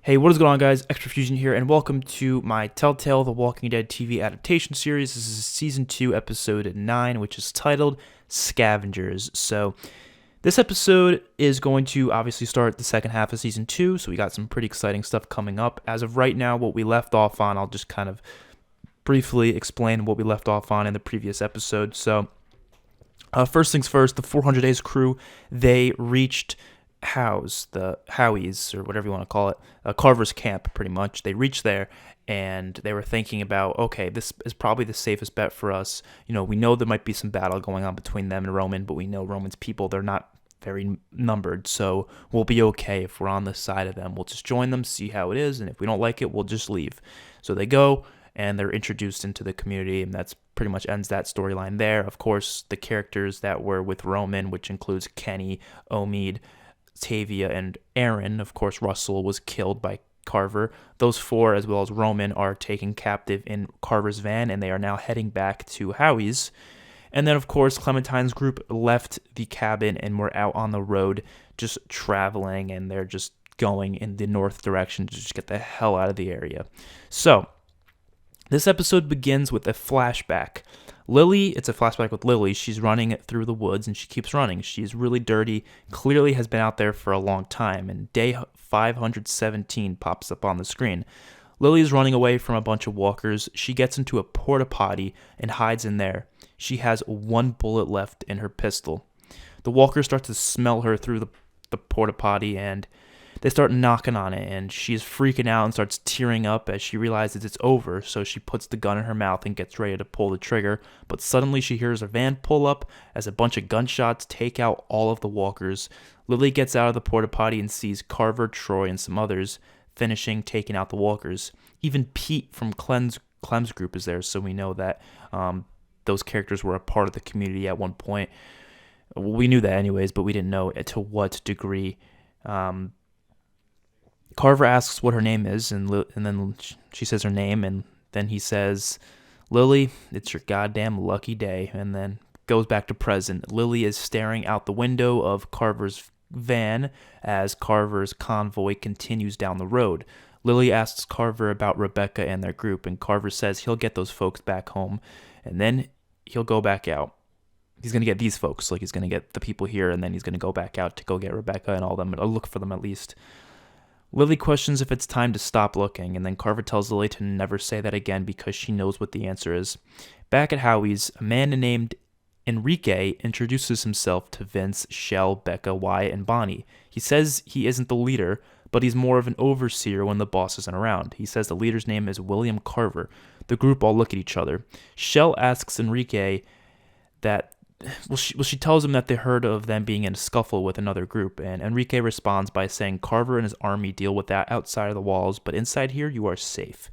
Hey, what is going on, guys? XpertFusion here, and welcome to my Telltale The Walking Dead TV adaptation series. This is Season 2, Episode 9, which is titled Scavengers. So, this episode is going to obviously start the second half of Season 2, so we got some pretty exciting stuff coming up. As of right now, what we left off on, I'll just kind of briefly explain what we left off on in the previous episode. So, first things first, the 400 Days crew, they reached Howie's, or whatever you want to call it, Carver's camp, pretty much. They reached there, and they were thinking about, okay, this is probably the safest bet for us. You know, we know there might be some battle going on between them and Roman, but we know Roman's people, they're not very numbered, so we'll be okay if we're on the side of them. We'll just join them, see how it is, and if we don't like it, we'll just leave. So they go, and they're introduced into the community, and that's pretty much ends that storyline there. Of course, the characters that were with Roman, which includes Kenny, Omid, Tavia, and Aaron. Of course, Russell was killed by Carver. Those four, as well as Roman, are taken captive in Carver's van, and they are now heading back to Howie's. And then, of course, Clementine's group left the cabin and were out on the road just traveling, and they're just going in the north direction to just get the hell out of the area. So, this episode begins with a flashback. It's a flashback with Lily. She's running through the woods, and she keeps running. She's really dirty, clearly has been out there for a long time, and day 517 pops up on the screen. Lily is running away from a bunch of walkers. She gets into a porta potty and hides in there. She has one bullet left in her pistol. The walkers start to smell her through the porta potty, and they start knocking on it, and she's freaking out and starts tearing up as she realizes it's over, so she puts the gun in her mouth and gets ready to pull the trigger, but suddenly she hears a van pull up as a bunch of gunshots take out all of the walkers. Lily gets out of the porta potty and sees Carver, Troy, and some others finishing taking out the walkers. Even Pete from Clem's group is there, so we know that those characters were a part of the community at one point. We knew that anyways, but we didn't know to what degree. Carver asks what her name is, and then she says her name, and then he says, "Lily, it's your goddamn lucky day," and then goes back to present. Lily is staring out the window of Carver's van as Carver's convoy continues down the road. Lily asks Carver about Rebecca and their group, and Carver says he'll get those folks back home, and then he'll go back out. He's going to get these folks, like he's going to get the people here, and then he's going to go back out to go get Rebecca and all them, or look for them at least. Lily questions if it's time to stop looking, and then Carver tells Lily to never say that again because she knows what the answer is. Back at Howie's, a man named Enrique introduces himself to Vince, Shell, Becca, Wyatt, and Bonnie. He says he isn't the leader, but he's more of an overseer when the boss isn't around. He says the leader's name is William Carver. The group all look at each other. Shell asks Enrique that she tells him that they heard of them being in a scuffle with another group, and Enrique responds by saying Carver and his army deal with that outside of the walls, but inside here you are safe.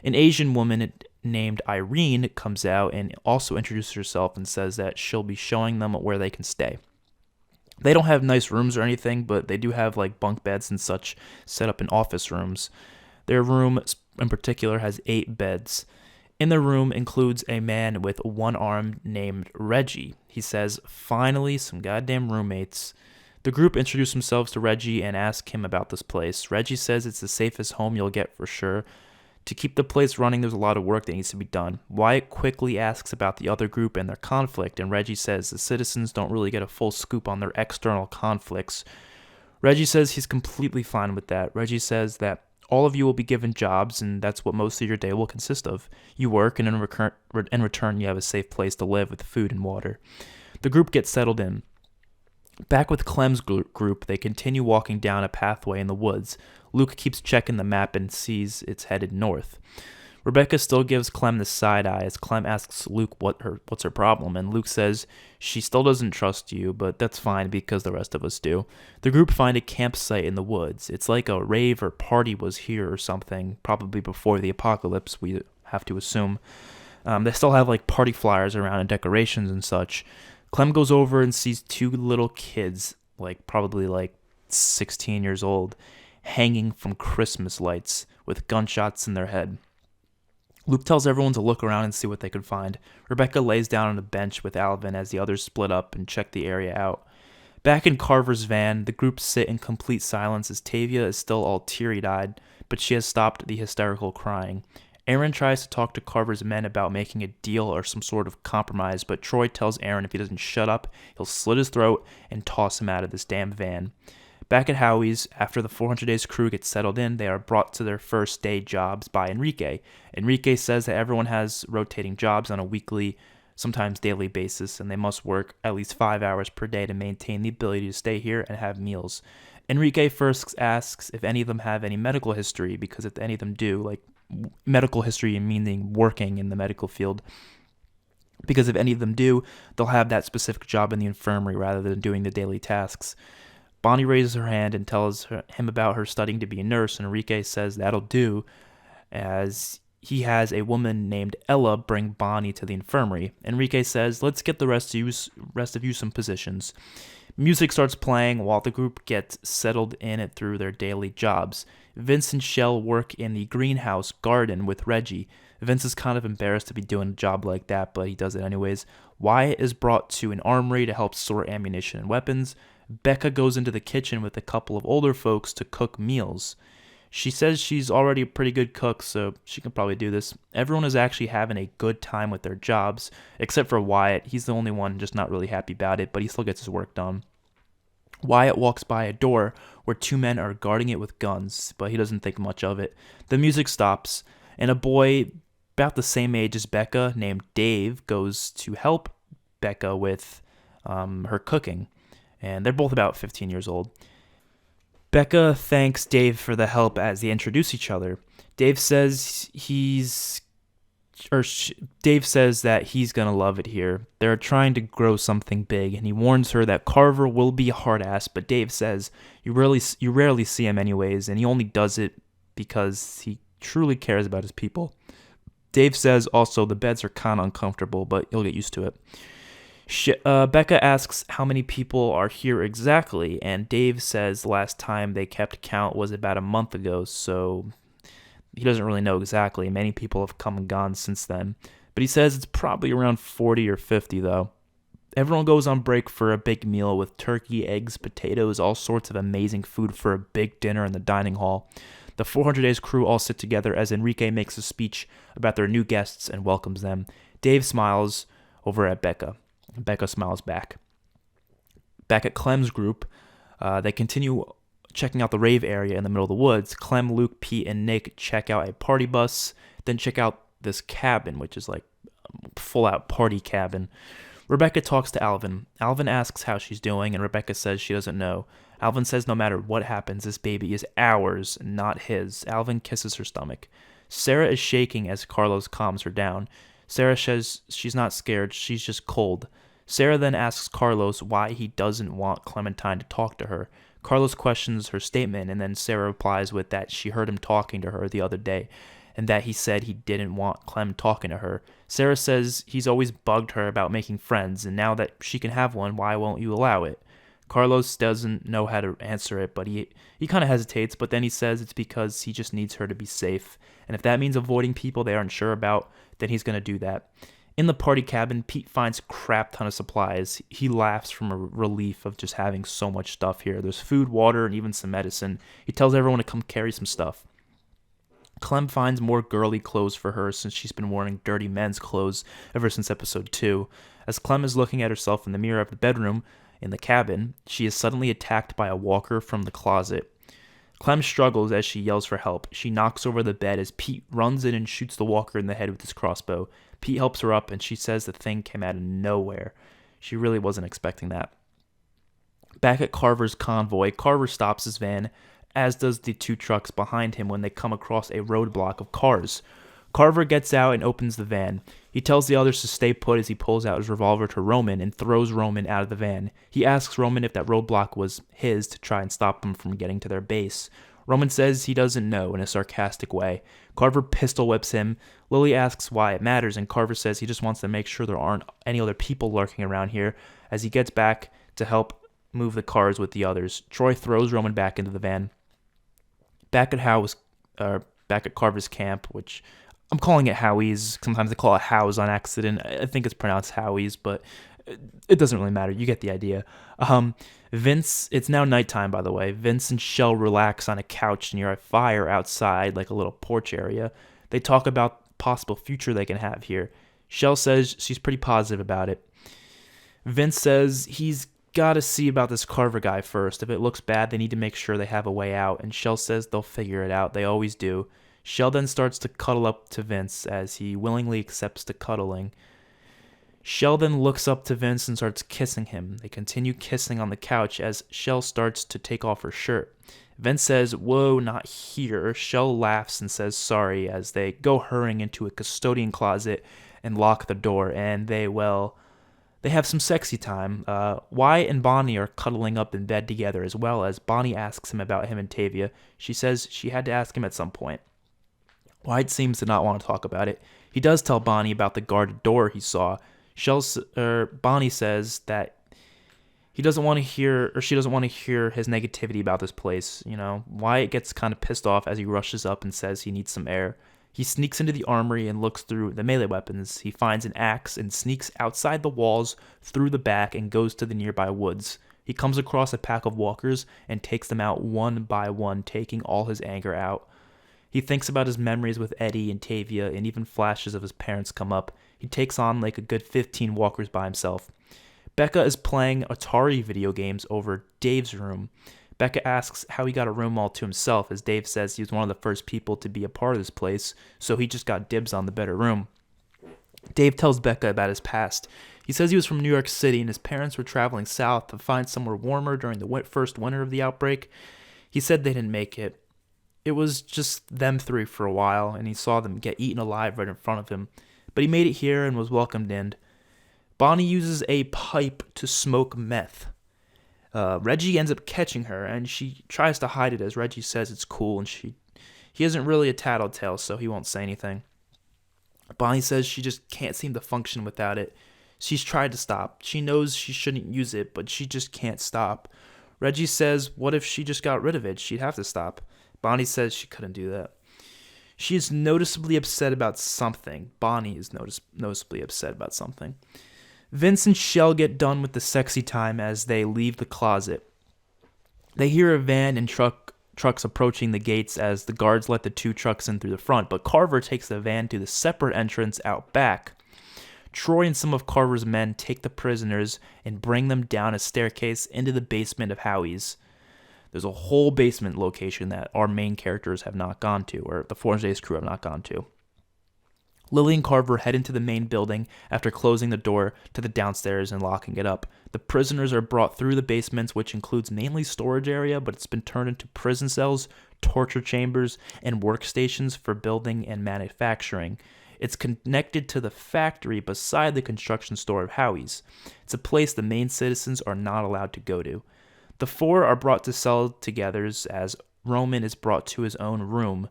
An Asian woman named Irene comes out and also introduces herself and says that she'll be showing them where they can stay. They don't have nice rooms or anything, but they do have like bunk beds and such set up in office rooms. Their room in particular has 8 beds. In the room includes a man with one arm named Reggie. He says, "Finally, some goddamn roommates." The group introduce themselves to Reggie and ask him about this place. Reggie says it's the safest home you'll get for sure. To keep the place running, there's a lot of work that needs to be done. Wyatt quickly asks about the other group and their conflict, and Reggie says the citizens don't really get a full scoop on their external conflicts. Reggie says he's completely fine with that. Reggie says that all of you will be given jobs, and that's what most of your day will consist of. You work, and in return, you have a safe place to live with food and water. The group gets settled in. Back with Clem's group, they continue walking down a pathway in the woods. Luke keeps checking the map and sees it's headed north. Rebecca still gives Clem the side eye as Clem asks Luke what's her problem, and Luke says she still doesn't trust you, but that's fine because the rest of us do. The group find a campsite in the woods. It's like a rave or party was here or something, probably before the apocalypse, we have to assume. They still have like party flyers around and decorations and such. Clem goes over and sees 2 little kids, probably 16 years old, hanging from Christmas lights with gunshots in their head. Luke tells everyone to look around and see what they could find. Rebecca lays down on a bench with Alvin as the others split up and check the area out. Back in Carver's van, the group sit in complete silence as Tavia is still all teary-eyed, but she has stopped the hysterical crying. Aaron tries to talk to Carver's men about making a deal or some sort of compromise, but Troy tells Aaron if he doesn't shut up, he'll slit his throat and toss him out of this damn van. Back at Howie's, after the 400 Days crew gets settled in, they are brought to their first day jobs by Enrique. Enrique says that everyone has rotating jobs on a weekly, sometimes daily basis, and they must work at least 5 hours per day to maintain the ability to stay here and have meals. Enrique first asks if any of them have any medical history, because if any of them do, like medical history meaning working in the medical field, because if any of them do, they'll have that specific job in the infirmary rather than doing the daily tasks. Bonnie raises her hand and tells him about her studying to be a nurse, and Enrique says that'll do, as he has a woman named Ella bring Bonnie to the infirmary. Enrique says, let's get the rest of you some positions. Music starts playing while the group gets settled in it through their daily jobs. Vince and Shell work in the greenhouse garden with Reggie. Vince is kind of embarrassed to be doing a job like that, but he does it anyways. Wyatt is brought to an armory to help store ammunition and weapons. Becca goes into the kitchen with a couple of older folks to cook meals. She says she's already a pretty good cook, so she can probably do this. Everyone is actually having a good time with their jobs, except for Wyatt. He's the only one just not really happy about it, but he still gets his work done. Wyatt walks by a door where two men are guarding it with guns, but he doesn't think much of it. The music stops, and a boy about the same age as Becca, named Dave, goes to help Becca with her cooking. And they're both about 15 years old. Becca thanks Dave for the help as they introduce each other. Dave says that he's gonna love it here. They're trying to grow something big, and he warns her that Carver will be a hard ass, but Dave says you rarely see him anyways, and he only does it because he truly cares about his people. Dave says also the beds are kind of uncomfortable, but you'll get used to it. Becca asks how many people are here exactly, and Dave says last time they kept count was about a month ago, so he doesn't really know exactly. Many people have come and gone since then, but he says it's probably around 40 or 50 though. Everyone goes on break for a big meal with turkey, eggs, potatoes, all sorts of amazing food for a big dinner in the dining hall. The 400 Days crew all sit together as Enrique makes a speech about their new guests and welcomes them. Dave smiles over at Becca. Becca smiles back. Back at Clem's group, they continue checking out the rave area in the middle of the woods. Clem, Luke, Pete, and Nick check out a party bus, then check out this cabin, which is like a full-out party cabin. Rebecca talks to Alvin. Alvin asks how she's doing, and Rebecca says she doesn't know. Alvin says no matter what happens, this baby is ours, not his. Alvin kisses her stomach. Sarah is shaking as Carlos calms her down. Sarah says she's not scared, she's just cold. Sarah then asks Carlos why he doesn't want Clementine to talk to her. Carlos questions her statement, and then Sarah replies with that she heard him talking to her the other day, and that he said he didn't want Clem talking to her. Sarah says he's always bugged her about making friends, and now that she can have one, why won't you allow it? Carlos doesn't know how to answer it, but he kind of hesitates, but then he says it's because he just needs her to be safe, and if that means avoiding people they aren't sure about, then he's going to do that. In the party cabin, Pete finds a crap ton of supplies. He laughs from a relief of just having so much stuff here. There's food, water, and even some medicine. He tells everyone to come carry some stuff. Clem finds more girly clothes for her since she's been wearing dirty men's clothes ever since episode 2. As Clem is looking at herself in the mirror of the bedroom in the cabin, she is suddenly attacked by a walker from the closet. Clem struggles as she yells for help. She knocks over the bed as Pete runs in and shoots the walker in the head with his crossbow. Pete helps her up, and she says the thing came out of nowhere. She really wasn't expecting that. Back at Carver's convoy, Carver stops his van, as does the two trucks behind him when they come across a roadblock of cars. Carver gets out and opens the van. He tells the others to stay put as he pulls out his revolver to Roman and throws Roman out of the van. He asks Roman if that roadblock was his to try and stop them from getting to their base. Roman says he doesn't know in a sarcastic way. Carver pistol whips him. Lily asks why it matters, and Carver says he just wants to make sure there aren't any other people lurking around here as he gets back to help move the cars with the others. Troy throws Roman back into the van. Back at Carver's camp, which I'm calling it Howie's. Sometimes I call it Howe's on accident. I think it's pronounced Howie's, but It doesn't really matter. You get the idea. Vince, it's now nighttime, by the way. Vince and Shell relax on a couch near a fire outside, like a little porch area. They talk about possible future they can have here. Shell says she's pretty positive about it. Vince says he's got to see about this Carver guy first. If it looks bad, they need to make sure they have a way out. And Shell says they'll figure it out. They always do. Shell then starts to cuddle up to Vince as he willingly accepts the cuddling. Shell then looks up to Vince and starts kissing him. They continue kissing on the couch as Shell starts to take off her shirt. Vince says, "Whoa, not here." Shell laughs and says sorry as they go hurrying into a custodian closet and lock the door, and they have some sexy time. Wyatt and Bonnie are cuddling up in bed together as well as Bonnie asks him about him and Tavia. She says she had to ask him at some point. Wyatt seems to not want to talk about it. He does tell Bonnie about the guarded door he saw. Bonnie says that she doesn't want to hear his negativity about this place. Wyatt gets kind of pissed off as he rushes up and says he needs some air. He sneaks into the armory and looks through the melee weapons. He finds an axe and sneaks outside the walls through the back and goes to the nearby woods. He comes across a pack of walkers and takes them out one by one, taking all his anger out. He thinks about his memories with Eddie and Tavia, and even flashes of his parents come up. He takes on like a good 15 walkers by himself. Becca is playing Atari video games over Dave's room. Becca asks how he got a room all to himself, as Dave says he was one of the first people to be a part of this place, so he just got dibs on the better room. Dave tells Becca about his past. He says he was from New York City and his parents were traveling south to find somewhere warmer during the first winter of the outbreak. He said they didn't make it. It was just them three for a while, and he saw them get eaten alive right in front of him. But he made it here and was welcomed in. Bonnie uses a pipe to smoke meth. Reggie ends up catching her, and she tries to hide it as Reggie says it's cool, and he isn't really a tattletale, so he won't say anything. Bonnie says she just can't seem to function without it. She's tried to stop. She knows she shouldn't use it, but she just can't stop. Reggie says, what if she just got rid of it? She'd have to stop. Bonnie says she couldn't do that. She is noticeably upset about something. Bonnie is noticeably upset about something. Vince and Shell get done with the sexy time as they leave the closet. They hear a van and trucks approaching the gates as the guards let the two trucks in through the front, but Carver takes the van to the separate entrance out back. Troy and some of Carver's men take the prisoners and bring them down a staircase into the basement of Howie's. There's a whole basement location that our main characters have not gone to, or the Forge Days crew have not gone to. Lily and Carver head into the main building after closing the door to the downstairs and locking it up. The prisoners are brought through the basements, which includes mainly storage area, but it's been turned into prison cells, torture chambers, and workstations for building and manufacturing. It's connected to the factory beside the construction store of Howie's. It's a place the main citizens are not allowed to go to. The four are brought to cell together as Roman is brought to his own room.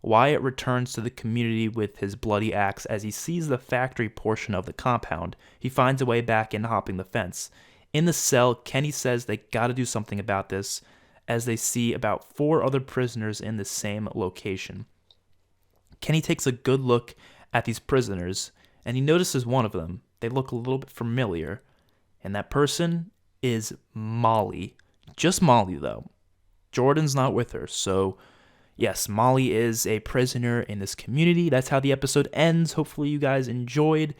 Wyatt returns to the community with his bloody axe as he sees the factory portion of the compound. He finds a way back in, hopping the fence. In the cell, Kenny says they gotta do something about this as they see about 4 other prisoners in the same location. Kenny takes a good look at these prisoners and he notices one of them. They look a little bit familiar, and that person is Molly. Just Molly, though. Jordan's not with her, so yes, Molly is a prisoner in this community. That's how the episode ends. Hopefully you guys enjoyed.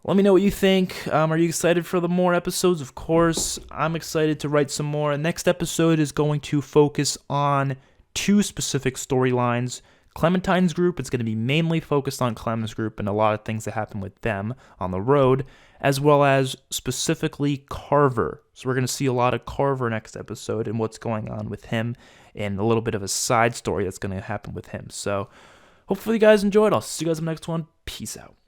Let me know what you think. Are you excited for the more episodes? Of course, I'm excited to write some more. Next episode is going to focus on 2 specific storylines. Clementine's group, it's going to be mainly focused on Clem's group and a lot of things that happen with them on the road, as well as specifically Carver. So we're going to see a lot of Carver next episode and what's going on with him, and a little bit of a side story that's going to happen with him. So hopefully you guys enjoyed. I'll see you guys in the next one. Peace out.